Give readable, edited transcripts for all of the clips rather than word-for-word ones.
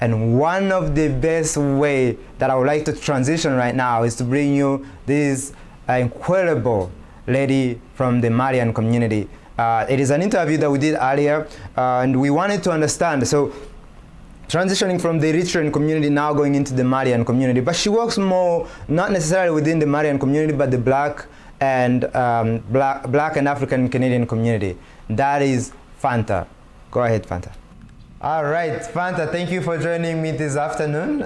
And one of the best way that I would like to transition right now is to bring you this incredible lady from the Malian community. It is an interview that we did earlier, and we wanted to understand. So, transitioning from the Eritrean community now going into the Malian community, but she works more not necessarily within the Malian community, but the black and African Canadian community. That is Fanta. Go ahead, Fanta. All right, Fanta, thank you for joining me this afternoon.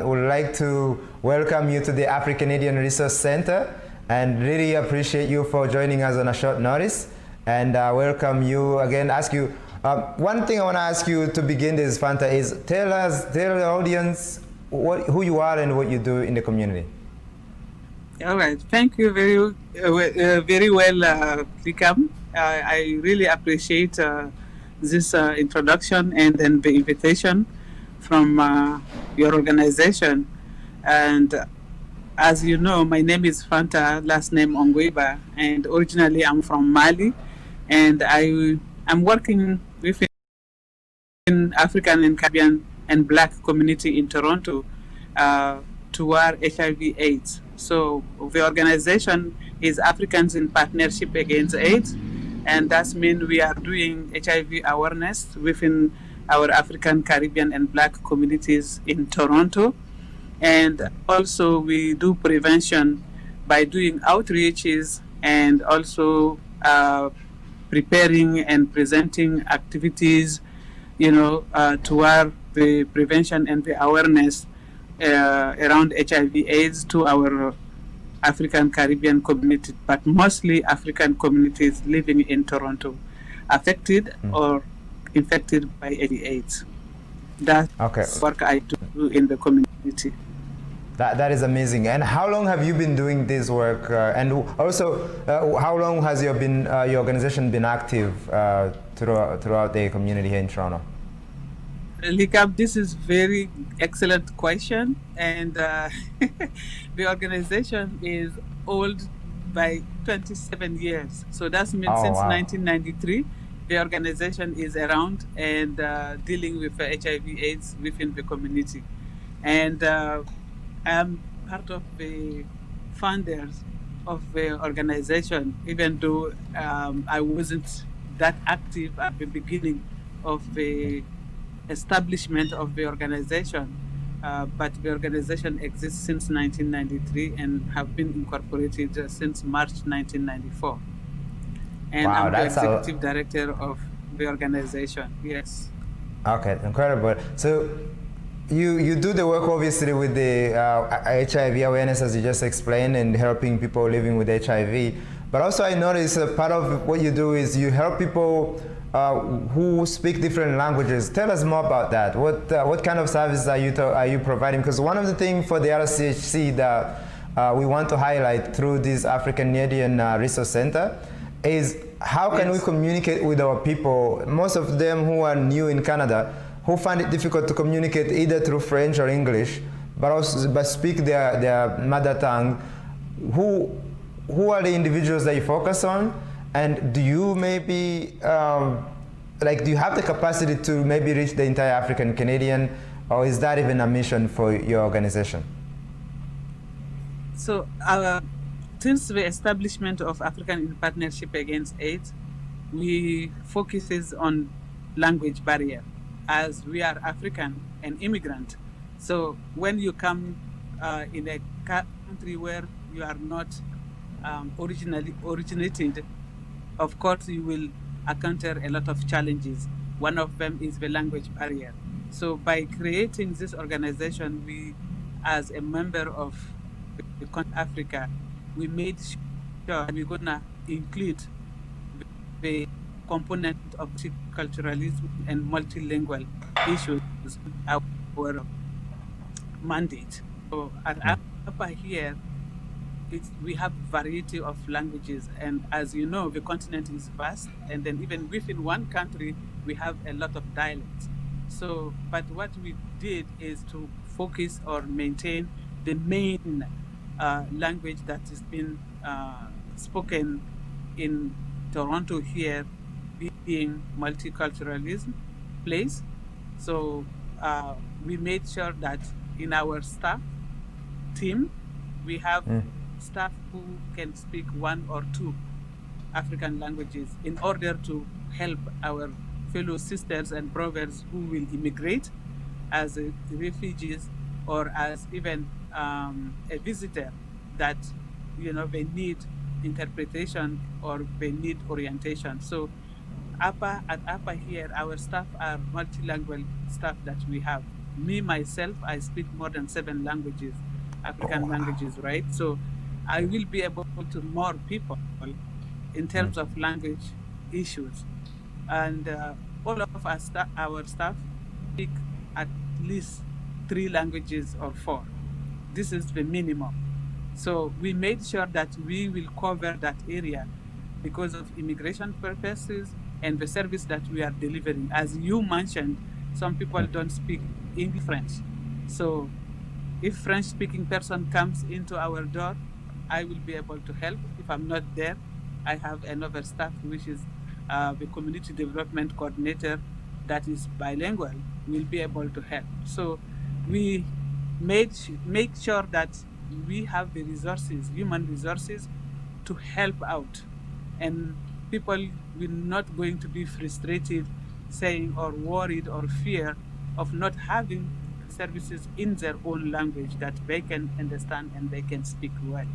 Would like to welcome you to the Africanadian Resource Center and really appreciate you for joining us on a short notice, and welcome you again. Ask you one thing I want to ask you to begin this, Fanta, is tell the audience who you are and what you do in the community. All right, thank you very well, Likam. I really appreciate this introduction and then the invitation from your organization. And as you know, my name is Fanta, last name Ongweba, and originally I'm from Mali, and I'm working within African and Caribbean and Black community in Toronto toward HIV/AIDS. So the organization is Africans in Partnership Against AIDS, and that means we are doing HIV awareness within our African, Caribbean, and Black communities in Toronto. And also we do prevention by doing outreaches and also preparing and presenting activities, toward the prevention and the awareness around HIV/AIDS to our African Caribbean community, but mostly African communities living in Toronto, affected or infected by HIV/AIDS. That's work I do in the community. That is amazing. And how long have you been doing this work? And also, how long has your organization been active throughout the community here in Toronto? Likab, this is very excellent question, and the organization is old by 27 years. So that means since 1993, the organization is around and dealing with HIV/AIDS within the community. And I'm part of the founders of the organization, even though I wasn't that active at the beginning of the establishment of the organization, but the organization exists since 1993 and have been incorporated since March 1994. And I'm the executive director of the organization. Yes. Okay, incredible. So you do the work obviously with the HIV awareness, as you just explained, and helping people living with HIV. But also I noticed part of what you do is you help people who speak different languages. Tell us more about that. What kind of services are you providing? Because one of the things for the RCHC that we want to highlight through this Africanadian Resource Center is how can we communicate with our people, most of them who are new in Canada, who find it difficult to communicate either through French or English, but speak their mother tongue. Who are the individuals that you focus on? And do you maybe, do you have the capacity to maybe reach the entire African Canadian, or is that even a mission for your organization? So, since the establishment of African in Partnership Against AIDS, we focuses on language barrier, as we are African and immigrant. So when you come in a country where you are not originated, of course, you will encounter a lot of challenges. One of them is the language barrier. So by creating this organization, we, as a member of the Africa, we made sure we're gonna include the component of multiculturalism and multilingual issues our mandate. So at Upper here, we have variety of languages, and as you know, the continent is vast, and then even within one country, we have a lot of dialects. So, but what we did is to focus or maintain the main language that is being spoken in Toronto here, being multiculturalism place. So we made sure that in our staff team, we have staff who can speak one or two African languages in order to help our fellow sisters and brothers who will immigrate as refugees or as even a visitor that they need interpretation or they need orientation. So at APA here, our staff are multilingual staff that we have. Me myself, I speak more than 7 languages, African languages, right? So I will be able to more people in terms of language issues. And all of our staff speak at least 3 languages or 4. This is the minimum. So we made sure that we will cover that area because of immigration purposes and the service that we are delivering. As you mentioned, some people don't speak English, French. So if French-speaking person comes into our door, I will be able to help. If I'm not there, I have another staff, which is the community development coordinator that is bilingual, will be able to help. So we make sure that we have the resources, human resources, to help out. And people will not going to be frustrated saying or worried or fear of not having services in their own language that they can understand and they can speak well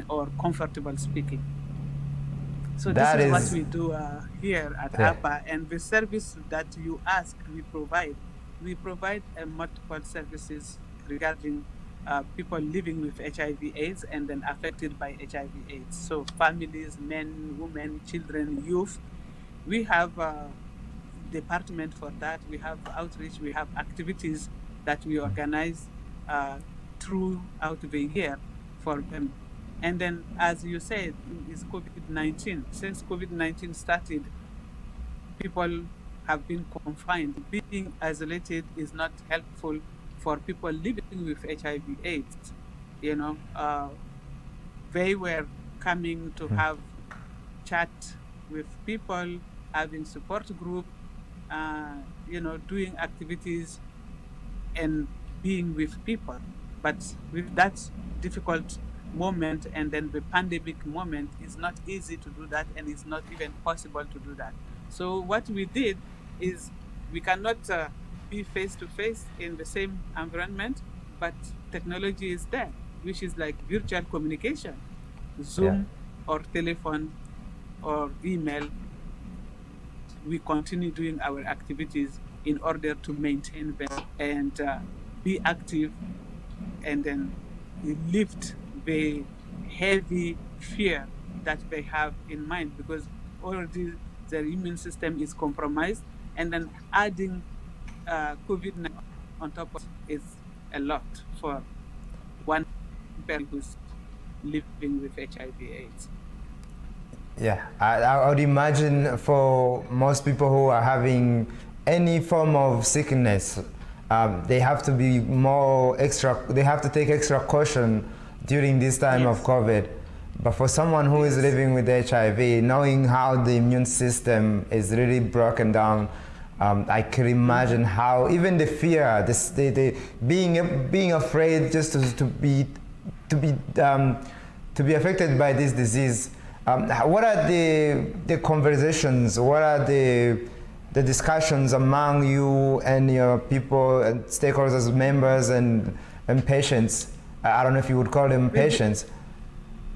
or comfortable speaking. So That this is what is, we do here at yeah. APA, and the service that you ask, we provide. We provide multiple services regarding people living with HIV/AIDS and then affected by HIV/AIDS. So families, men, women, children, youth. We have a department for that. We have outreach. We have activities that we organize throughout the year for them. And then, as you said, is COVID-19. Since COVID-19 started, people have been confined. Being isolated is not helpful for people living with HIV/AIDS. They were coming to have chat with people, having support group, doing activities and being with people. But with that difficult moment and then the pandemic moment, it's not easy to do that, and it's not even possible to do that. So what we did is we cannot be face to face in the same environment, but technology is there, which is like virtual communication, Zoom or telephone or email. We continue doing our activities in order to maintain them and be active and then lift the heavy fear that they have in mind, because already their immune system is compromised, and then adding COVID-19 on top of it is a lot for one person who's living with HIV/AIDS. Yeah, I would imagine for most people who are having any form of sickness, they have to be they have to take extra caution during this time of COVID. But for someone who is living with HIV, knowing how the immune system is really broken down, I can imagine how even the fear, the being afraid just to be affected by this disease. What are the conversations? What are the discussions among you and your people and stakeholders, members and patients? I don't know if you would call them patients.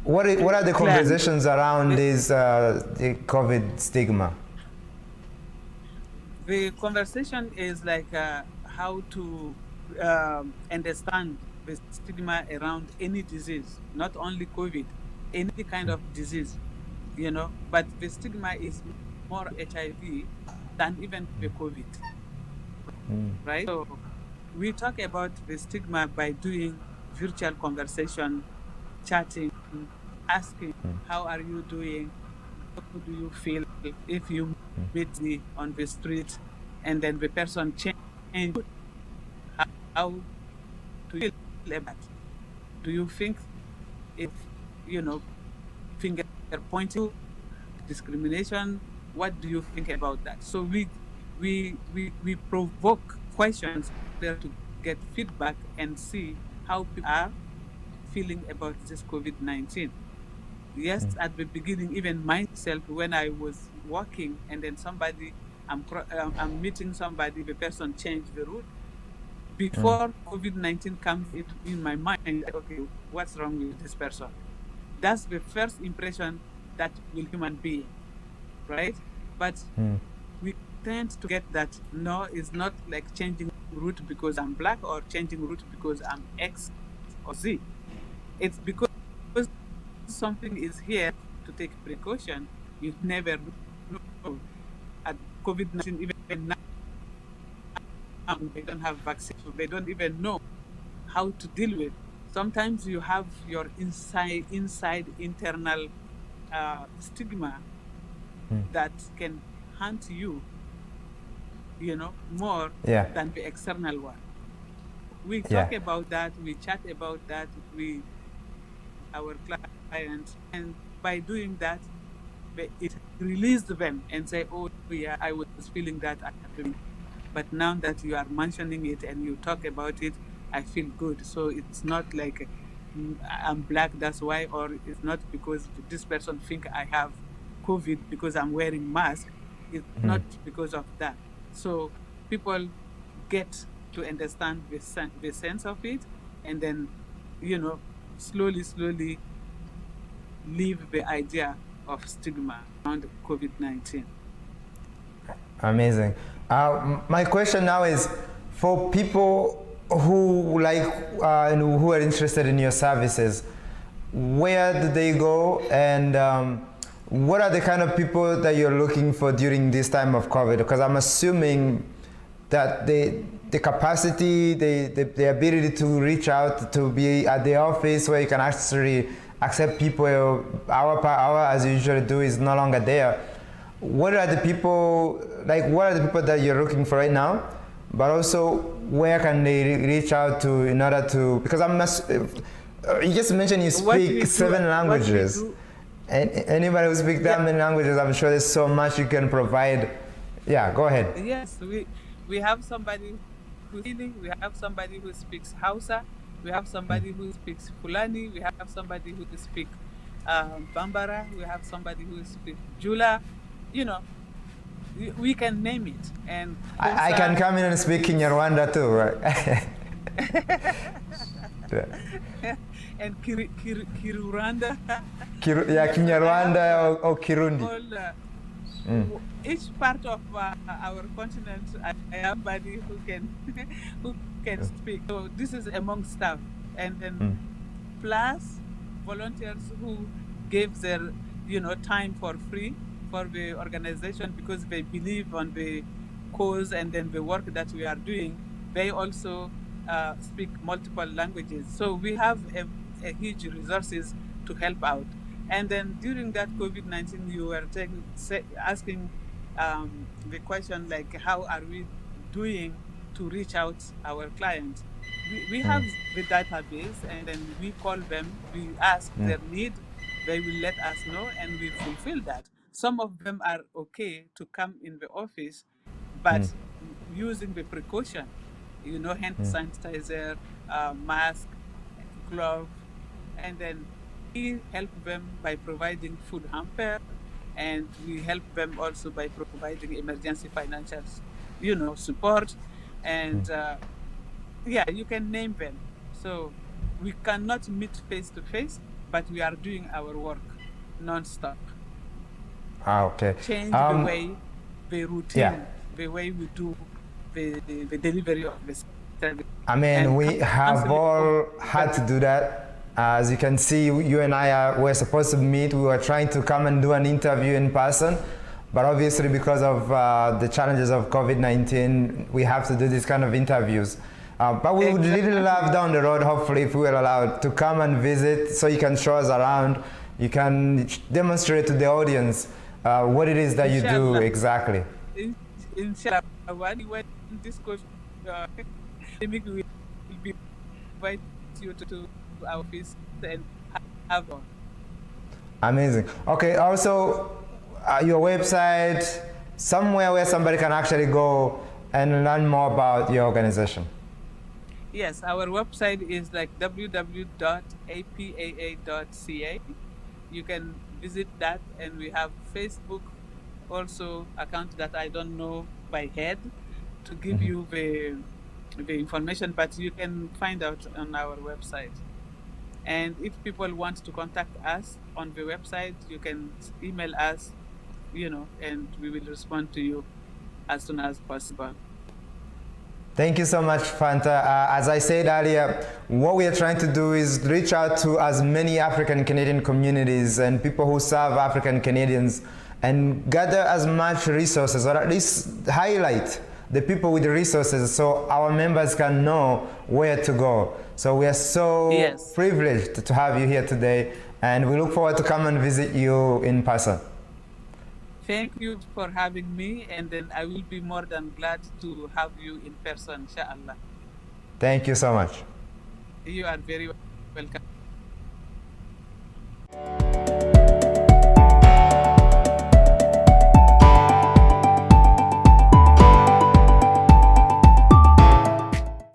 What are the conversations around this the COVID stigma? The conversation is like how to understand the stigma around any disease, not only COVID, any kind of disease, but the stigma is more HIV than even the COVID, right? So we talk about the stigma by doing virtual conversation, chatting, asking, how are you doing? How do you feel if you meet me on the street and then the person change? How do you feel about it? Do you think if, finger pointing, discrimination, what do you think about that? So we provoke questions there to get feedback and see how people are feeling about this COVID-19. Yes, at the beginning, even myself, when I was walking and then I'm meeting somebody, the person changed the route. Before COVID-19 comes in my mind, okay, what's wrong with this person? That's the first impression that will human being, right? But we tend to get that, no, it's not like changing route because I'm black or changing route because I'm X or Z. It's because something is here to take precaution. You never know. At COVID-19, even now, they don't have vaccine, so they don't even know how to deal with. Sometimes you have your inside internal stigma that can haunt you, more than the external one. We talk about that, we chat about that, our clients, and by doing that, it released them and say, oh yeah, I was feeling that, but now that you are mentioning it and you talk about it, I feel good. So it's not like I'm black, that's why, or it's not because this person think I have COVID because I'm wearing mask. It's not because of that. So people get to understand the sense of it, and then, slowly leave the idea of stigma around COVID-19. Amazing. My question now is for people who who are interested in your services, where do they go, and what are the kind of people that you're looking for during this time of COVID? Because I'm assuming that the capacity, the ability to reach out, to be at the office where you can actually accept people hour per hour as you usually do is no longer there. What are the people that you're looking for right now? But also, where can they reach out to in order to, because you just mentioned you speak 7 languages. And anybody who speaks that many languages, I'm sure there's so much you can provide. Yeah, go ahead. Yes, we have somebody who's healing, we have somebody who speaks Hausa, we have somebody who speaks Fulani, we have somebody who speaks Bambara, we have somebody who speaks Jula. We can name it. And I can come in and speak Kinyarwanda too, right? And Kiruranda. Kinyarwanda or Kirundi. Each part of our continent, I have somebody who can speak. So this is among staff, and then plus volunteers who gave their time for free for the organization because they believe on the cause and then the work that we are doing. They also speak multiple languages, so we have a huge resources to help out. And then during that COVID-19, you were asking the question like, how are we doing to reach out our clients? We have the database, and then we call them, we ask their need, they will let us know, and we fulfill that. Some of them are okay to come in the office, but using the precaution, hand sanitizer, mask, glove, and then we help them by providing food hamper, and we help them also by providing emergency financial, support, and you can name them. So we cannot meet face to face, but we are doing our work non-stop. Okay. Change the way, the routine, the way we do the delivery of the service. I mean, we have all had to do that. As you can see, you and I were supposed to meet. We were trying to come and do an interview in person, but obviously because of the challenges of COVID-19, we have to do these kind of interviews. But we would really love down the road, hopefully, if we were allowed, to come and visit so you can show us around. You can demonstrate to the audience what it is that you do exactly. Inshallah, when this course, we will invite you to our office and have one. Amazing. Okay, also your website, somewhere where somebody can actually go and learn more about your organization? Yes, our website is like www.apaa.ca. You can visit that, and we have Facebook also account that I don't know by head to give you the information, but you can find out on our website. And if people want to contact us on the website, you can email us, and we will respond to you as soon as possible. Thank you so much, Fanta. As I said earlier, what we are trying to do is reach out to as many African Canadian communities and people who serve African Canadians and gather as much resources, or at least highlight the people with the resources so our members can know where to go. So we are so privileged to have you here today, and we look forward to come and visit you in person. Thank you for having me, and then I will be more than glad to have you in person, inshallah. Thank you so much. You are very welcome.